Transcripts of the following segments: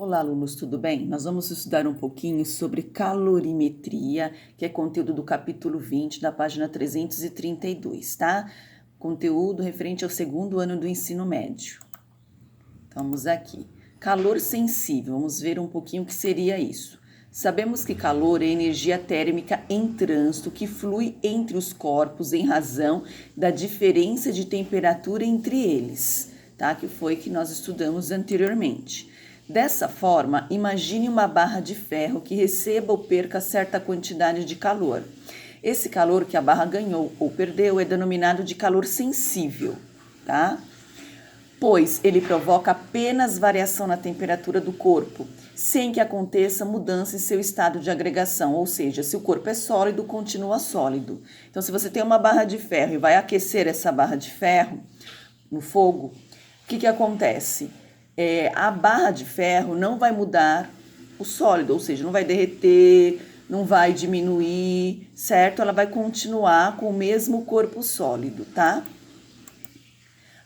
Olá, alunos, tudo bem? Nós vamos estudar um pouquinho sobre calorimetria, que é conteúdo do capítulo 20, da página 332, tá? Conteúdo referente ao segundo ano do ensino médio. Vamos aqui. Calor sensível, vamos ver um pouquinho o que seria isso. Sabemos que calor é energia térmica em trânsito que flui entre os corpos em razão da diferença de temperatura entre eles, tá? Que foi que nós estudamos anteriormente. Dessa forma, imagine uma barra de ferro que receba ou perca certa quantidade de calor. Esse calor que a barra ganhou ou perdeu é denominado de calor sensível, tá? Pois ele provoca apenas variação na temperatura do corpo, sem que aconteça mudança em seu estado de agregação, ou seja, se o corpo é sólido, continua sólido. Então, se você tem uma barra de ferro e vai aquecer essa barra de ferro no fogo, o que acontece? A barra de ferro não vai mudar o sólido, ou seja, não vai derreter, não vai diminuir, certo? Ela vai continuar com o mesmo corpo sólido, tá?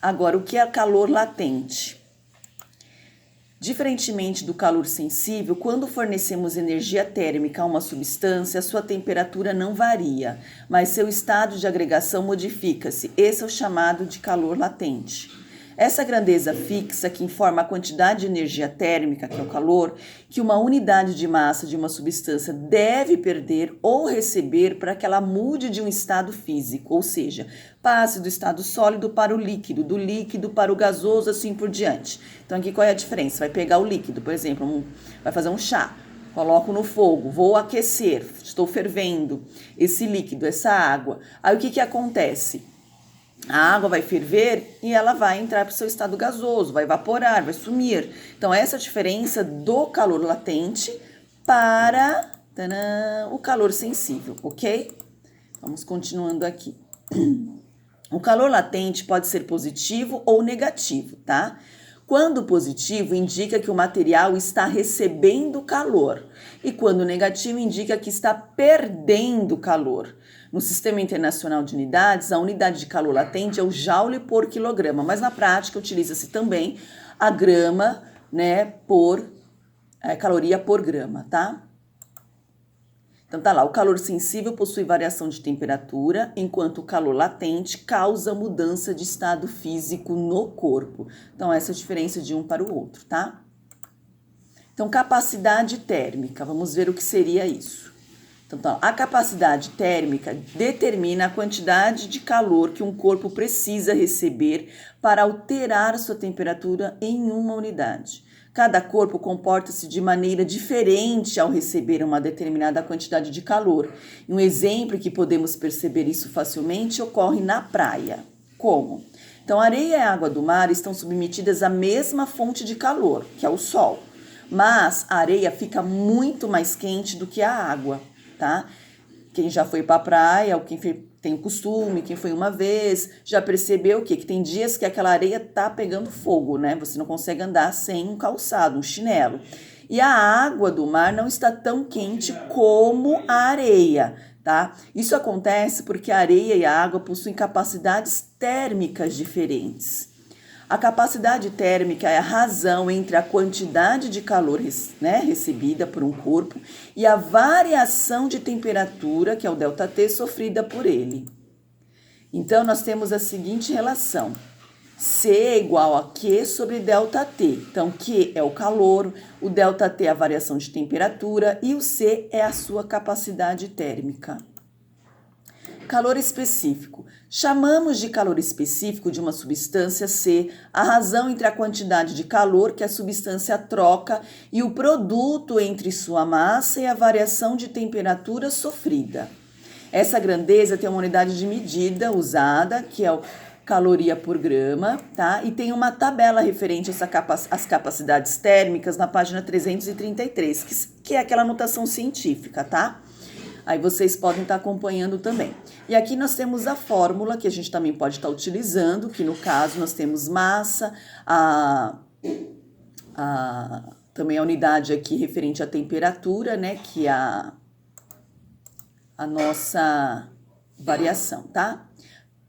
Agora, o que é calor latente? Diferentemente do calor sensível, quando fornecemos energia térmica a uma substância, a sua temperatura não varia, mas seu estado de agregação modifica-se. Esse é o chamado de calor latente. Essa grandeza fixa, que informa a quantidade de energia térmica, que é o calor, que uma unidade de massa de uma substância deve perder ou receber para que ela mude de um estado físico, ou seja, passe do estado sólido para o líquido, do líquido para o gasoso, assim por diante. Então aqui qual é a diferença? Vai pegar o líquido, por exemplo, vai fazer um chá. Coloco no fogo, vou aquecer, estou fervendo esse líquido, essa água. Aí o que acontece? A água vai ferver e ela vai entrar para o seu estado gasoso, vai evaporar, vai sumir. Então, essa é a diferença do calor latente para o calor sensível, ok? Vamos continuando aqui. O calor latente pode ser positivo ou negativo, tá? Quando positivo, indica que o material está recebendo calor. E quando negativo, indica que está perdendo calor. No Sistema Internacional de Unidades, a unidade de calor latente é o joule por quilograma, mas na prática utiliza-se também a grama, né, por caloria por grama, tá? Então tá lá, o calor sensível possui variação de temperatura, enquanto o calor latente causa mudança de estado físico no corpo. Então essa é a diferença de um para o outro, tá? Então, capacidade térmica, vamos ver o que seria isso. Então, a capacidade térmica determina a quantidade de calor que um corpo precisa receber para alterar sua temperatura em uma unidade. Cada corpo comporta-se de maneira diferente ao receber uma determinada quantidade de calor. Um exemplo que podemos perceber isso facilmente ocorre na praia. Como? Então, a areia e a água do mar estão submetidas à mesma fonte de calor, que é o sol. Mas a areia fica muito mais quente do que a água, tá? Quem já foi para a praia, ou quem tem o costume, quem foi uma vez, já percebeu o quê? Que tem dias que aquela areia tá pegando fogo, né? Você não consegue andar sem um calçado, um chinelo. E a água do mar não está tão quente como a areia, tá? Isso acontece porque a areia e a água possuem capacidades térmicas diferentes. A capacidade térmica é a razão entre a quantidade de calor, né, recebida por um corpo e a variação de temperatura, que é o ΔT, sofrida por ele. Então, nós temos a seguinte relação. C é igual a Q sobre ΔT. Então, Q é o calor, o ΔT é a variação de temperatura e o C é a sua capacidade térmica. Calor específico. Chamamos de calor específico de uma substância C a razão entre a quantidade de calor que a substância troca e o produto entre sua massa e a variação de temperatura sofrida. Essa grandeza tem uma unidade de medida usada, que é o caloria por grama, tá? E tem uma tabela referente às capacidades térmicas na página 333, que é aquela notação científica, tá? Aí vocês podem estar acompanhando também. E aqui nós temos a fórmula que a gente também pode estar utilizando, que no caso nós temos massa, também a unidade aqui referente à temperatura, né, que é a nossa variação, tá?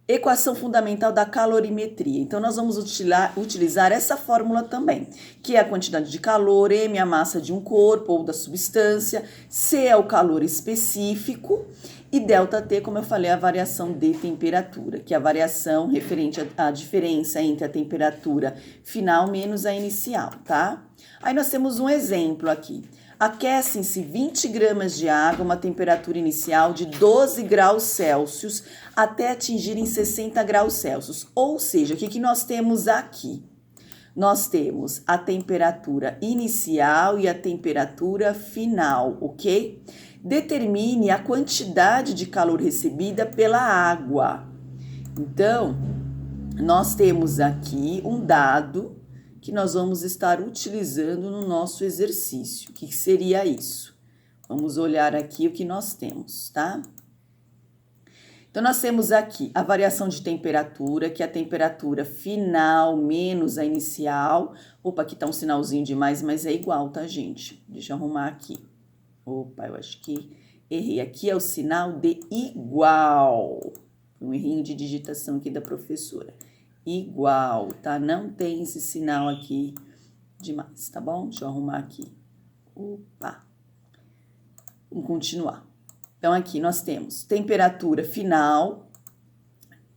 Equação fundamental da calorimetria. Então, nós vamos utilizar essa fórmula também, que é a quantidade de calor, M é a massa de um corpo ou da substância, C é o calor específico e ΔT, como eu falei, é a variação de temperatura, que é a variação referente à diferença entre a temperatura final menos a inicial, tá? Aí nós temos um exemplo aqui. Aquecem-se 20 gramas de água a uma temperatura inicial de 12 graus Celsius até atingirem 60 graus Celsius. Ou seja, o que nós temos aqui? Nós temos a temperatura inicial e a temperatura final, ok? Determine a quantidade de calor recebida pela água. Então, nós temos aqui um dado que nós vamos estar utilizando no nosso exercício. O que seria isso? Vamos olhar aqui o que nós temos, tá? Então, nós temos aqui a variação de temperatura, que é a temperatura final menos a inicial. Opa, aqui tá um sinalzinho de mais, mas é igual, tá, gente? Deixa eu arrumar aqui. Opa, eu acho que errei. Aqui é o sinal de igual. Um errinho de digitação aqui da professora. Igual, tá? Não tem esse sinal aqui de mais, tá bom? Deixa eu arrumar aqui. Opa. Vamos continuar. Então, aqui nós temos temperatura final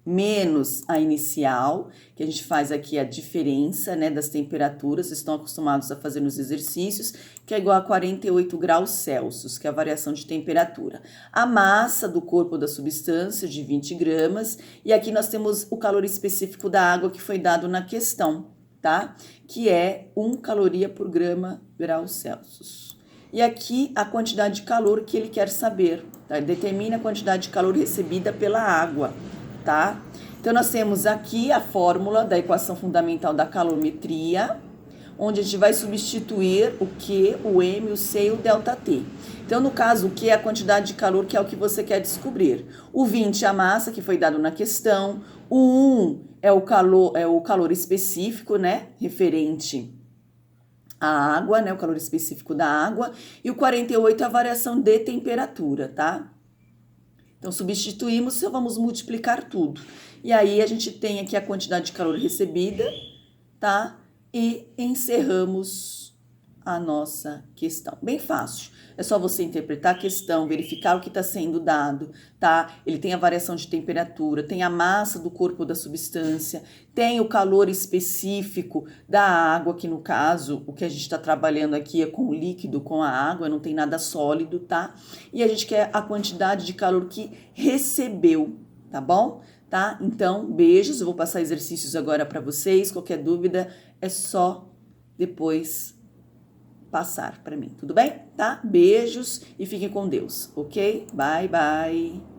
menos a inicial, que a gente faz aqui a diferença, né, das temperaturas, vocês estão acostumados a fazer nos exercícios, que é igual a 48 graus Celsius, que é a variação de temperatura. A massa do corpo da substância, de 20 gramas, e aqui nós temos o calor específico da água que foi dado na questão, tá? Que é 1 caloria por grau Celsius. E aqui a quantidade de calor que ele quer saber, tá? Determina a quantidade de calor recebida pela água, tá? Então, nós temos aqui a fórmula da equação fundamental da calorimetria, onde a gente vai substituir o Q, o M, o C e o ΔT. Então, no caso, o Q é a quantidade de calor, que é o que você quer descobrir. O 20 é a massa, que foi dado na questão. O 1 é o calor específico, né? Referente à água, né? O calor específico da água. E o 48 é a variação de temperatura, tá? Então, substituímos, só vamos multiplicar tudo. E aí, a gente tem aqui a quantidade de calor recebida, tá? E encerramos a nossa questão. Bem fácil. É só você interpretar a questão, verificar o que está sendo dado, tá? Ele tem a variação de temperatura, tem a massa do corpo da substância, tem o calor específico da água, que no caso, o que a gente está trabalhando aqui é com o líquido, com a água, não tem nada sólido, tá? E a gente quer a quantidade de calor que recebeu, tá bom? Tá? Então, beijos, eu vou passar exercícios agora para vocês, qualquer dúvida é só depois passar para mim, tudo bem? Tá? Beijos e fiquem com Deus, ok? Bye, bye!